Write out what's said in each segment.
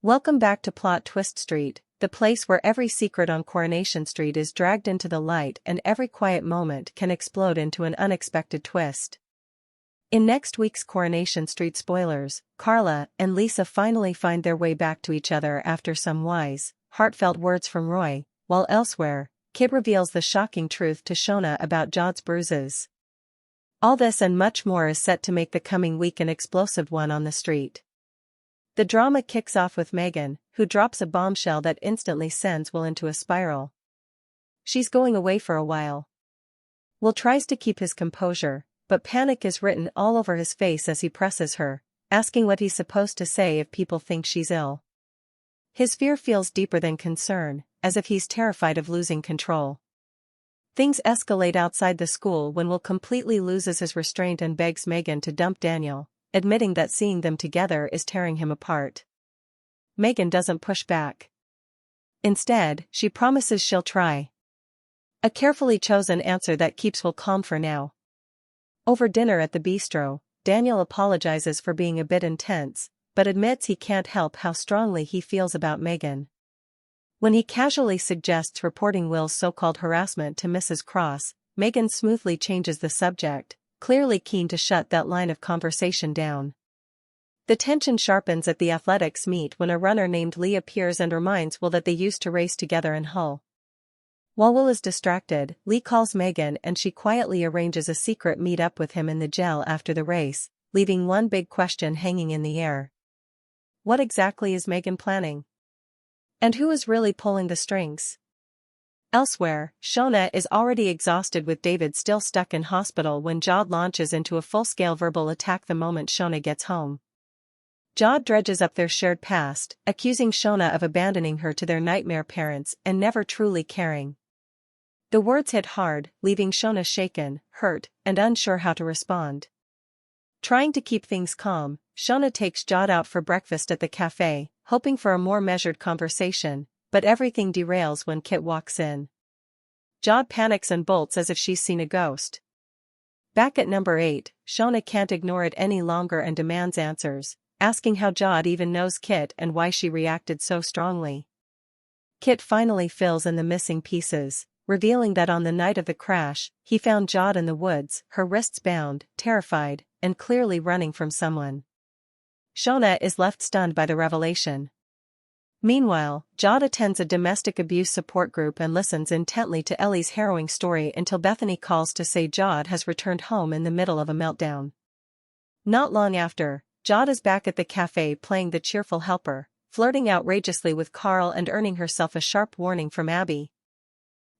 Welcome back to Plot Twist Street, the place where every secret on Coronation Street is dragged into the light and every quiet moment can explode into an unexpected twist. In next week's Coronation Street spoilers, Carla and Lisa finally find their way back to each other after some wise, heartfelt words from Roy, while elsewhere, Kit reveals the shocking truth to Shauna about Jodie's bruises. All this and much more is set to make the coming week an explosive one on the street. The drama kicks off with Megan, who drops a bombshell that instantly sends Will into a spiral. She's going away for a while. Will tries to keep his composure, but panic is written all over his face as he presses her, asking what he's supposed to say if people think she's ill. His fear feels deeper than concern, as if he's terrified of losing control. Things escalate outside the school when Will completely loses his restraint and begs Megan to dump Daniel, admitting that seeing them together is tearing him apart. Megan doesn't push back. Instead, she promises she'll try. A carefully chosen answer that keeps Will calm for now. Over dinner at the bistro, Daniel apologizes for being a bit intense, but admits he can't help how strongly he feels about Megan. When he casually suggests reporting Will's so-called harassment to Mrs. Cross, Megan smoothly changes the subject, clearly keen to shut that line of conversation down. The tension sharpens at the athletics meet when a runner named Lee appears and reminds Will that they used to race together in Hull. While Will is distracted, Lee calls Megan and she quietly arranges a secret meet-up with him in the gel after the race, leaving one big question hanging in the air. What exactly is Megan planning? And who is really pulling the strings? Elsewhere, Shauna is already exhausted with David still stuck in hospital when Jodie launches into a full-scale verbal attack the moment Shauna gets home. Jodie dredges up their shared past, accusing Shauna of abandoning her to their nightmare parents and never truly caring. The words hit hard, leaving Shauna shaken, hurt, and unsure how to respond. Trying to keep things calm, Shauna takes Jodie out for breakfast at the cafe, hoping for a more measured conversation, but everything derails when Kit walks in. Jodie panics and bolts as if she's seen a ghost. Back at number 8, Shauna can't ignore it any longer and demands answers, asking how Jodie even knows Kit and why she reacted so strongly. Kit finally fills in the missing pieces, revealing that on the night of the crash, he found Jodie in the woods, her wrists bound, terrified, and clearly running from someone. Shauna is left stunned by the revelation. Meanwhile, Jodie attends a domestic abuse support group and listens intently to Ellie's harrowing story until Bethany calls to say Jodie has returned home in the middle of a meltdown. Not long after, Jodie is back at the cafe playing the cheerful helper, flirting outrageously with Carl and earning herself a sharp warning from Abby.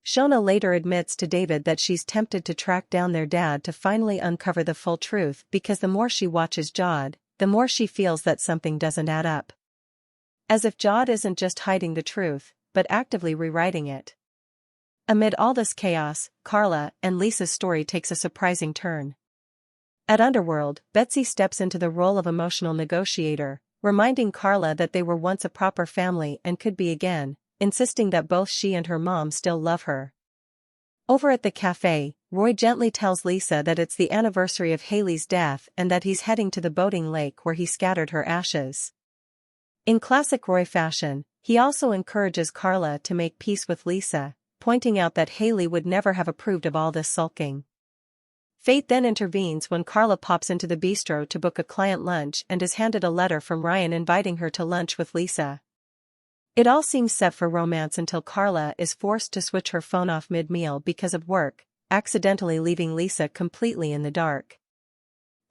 Shauna later admits to David that she's tempted to track down their dad to finally uncover the full truth because the more she watches Jodie, the more she feels that something doesn't add up. As if Jodie isn't just hiding the truth, but actively rewriting it. Amid all this chaos, Carla and Lisa's story takes a surprising turn. At Underworld, Betsy steps into the role of emotional negotiator, reminding Carla that they were once a proper family and could be again, insisting that both she and her mom still love her. Over at the cafe, Roy gently tells Lisa that it's the anniversary of Haley's death and that he's heading to the boating lake where he scattered her ashes. In classic Roy fashion, he also encourages Carla to make peace with Lisa, pointing out that Haley would never have approved of all this sulking. Fate then intervenes when Carla pops into the bistro to book a client lunch and is handed a letter from Ryan inviting her to lunch with Lisa. It all seems set for romance until Carla is forced to switch her phone off mid-meal because of work, accidentally leaving Lisa completely in the dark.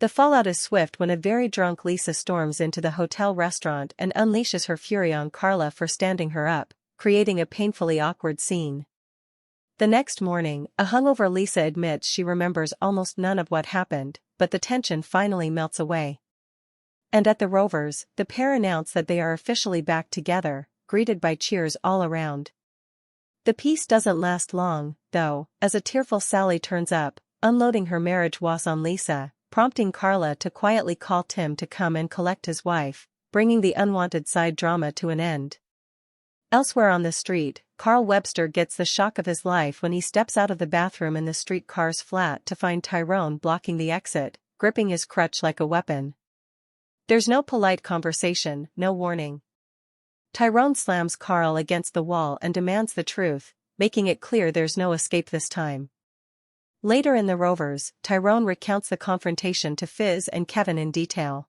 The fallout is swift when a very drunk Lisa storms into the hotel restaurant and unleashes her fury on Carla for standing her up, creating a painfully awkward scene. The next morning, a hungover Lisa admits she remembers almost none of what happened, but the tension finally melts away. And at the Rovers, the pair announce that they are officially back together, greeted by cheers all around. The peace doesn't last long, though, as a tearful Sally turns up, unloading her marriage woes on Lisa, prompting Carla to quietly call Tim to come and collect his wife, bringing the unwanted side drama to an end. Elsewhere on the street, Carl Webster gets the shock of his life when he steps out of the bathroom in the streetcar's flat to find Tyrone blocking the exit, gripping his crutch like a weapon. There's no polite conversation, no warning. Tyrone slams Carl against the wall and demands the truth, making it clear there's no escape this time. Later in the Rovers, Tyrone recounts the confrontation to Fizz and Kevin in detail.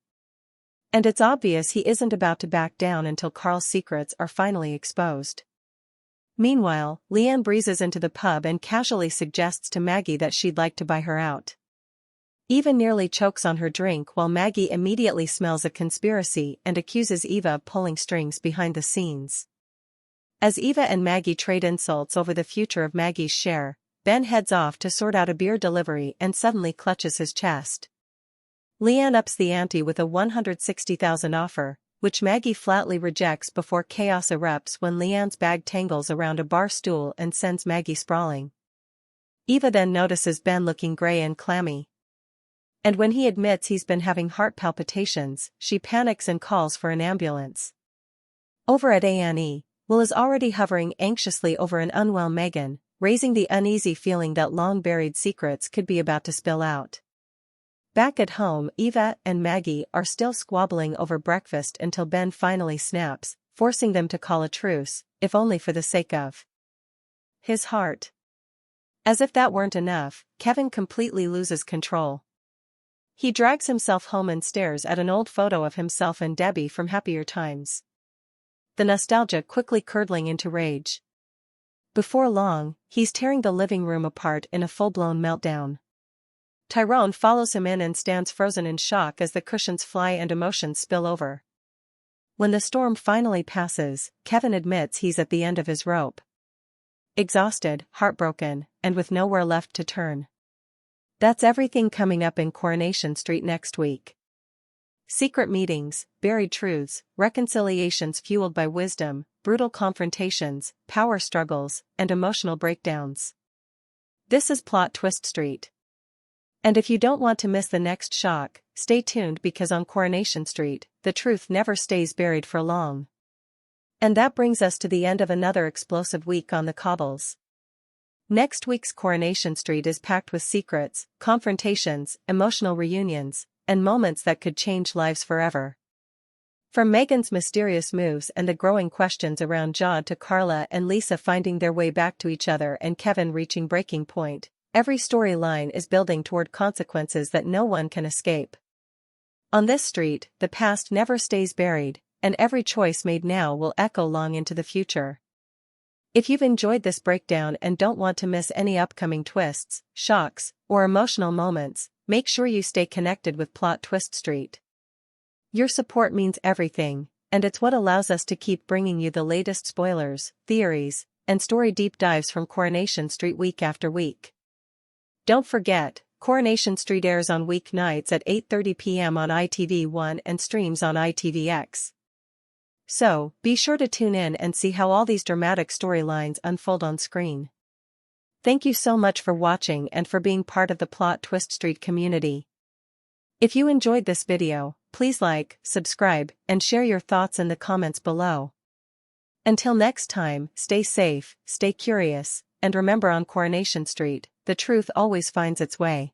And it's obvious he isn't about to back down until Carl's secrets are finally exposed. Meanwhile, Leanne breezes into the pub and casually suggests to Maggie that she'd like to buy her out. Eva nearly chokes on her drink while Maggie immediately smells a conspiracy and accuses Eva of pulling strings behind the scenes. As Eva and Maggie trade insults over the future of Maggie's share, Ben heads off to sort out a beer delivery and suddenly clutches his chest. Leanne ups the ante with a $160,000 offer, which Maggie flatly rejects before chaos erupts when Leanne's bag tangles around a bar stool and sends Maggie sprawling. Eva then notices Ben looking gray and clammy. And when he admits he's been having heart palpitations, she panics and calls for an ambulance. Over at A&E, Will is already hovering anxiously over an unwell Megan, raising the uneasy feeling that long-buried secrets could be about to spill out. Back at home, Eva and Maggie are still squabbling over breakfast until Ben finally snaps, forcing them to call a truce, if only for the sake of his heart. As if that weren't enough, Kevin completely loses control. He drags himself home and stares at an old photo of himself and Debbie from happier times. The nostalgia quickly curdling into rage. Before long, he's tearing the living room apart in a full-blown meltdown. Tyrone follows him in and stands frozen in shock as the cushions fly and emotions spill over. When the storm finally passes, Kevin admits he's at the end of his rope. Exhausted, heartbroken, and with nowhere left to turn. That's everything coming up in Coronation Street next week. Secret meetings, buried truths, reconciliations fueled by wisdom, brutal confrontations, power struggles, and emotional breakdowns. This is Plot Twist Street. And if you don't want to miss the next shock, stay tuned because on Coronation Street, the truth never stays buried for long. And that brings us to the end of another explosive week on the cobbles. Next week's Coronation Street is packed with secrets, confrontations, emotional reunions, and moments that could change lives forever. From Megan's mysterious moves and the growing questions around Jodie to Carla and Lisa finding their way back to each other and Kevin reaching breaking point, every storyline is building toward consequences that no one can escape. On this street, the past never stays buried, and every choice made now will echo long into the future. If you've enjoyed this breakdown and don't want to miss any upcoming twists, shocks, or emotional moments, make sure you stay connected with Plot Twist Street. Your support means everything, and it's what allows us to keep bringing you the latest spoilers, theories, and story deep dives from Coronation Street week after week. Don't forget, Coronation Street airs on weeknights at 8:30 p.m. on ITV1 and streams on ITVX. So, be sure to tune in and see how all these dramatic storylines unfold on screen. Thank you so much for watching and for being part of the Plot Twist Street community. If you enjoyed this video, please like, subscribe, and share your thoughts in the comments below. Until next time, stay safe, stay curious, and remember on Coronation Street, the truth always finds its way.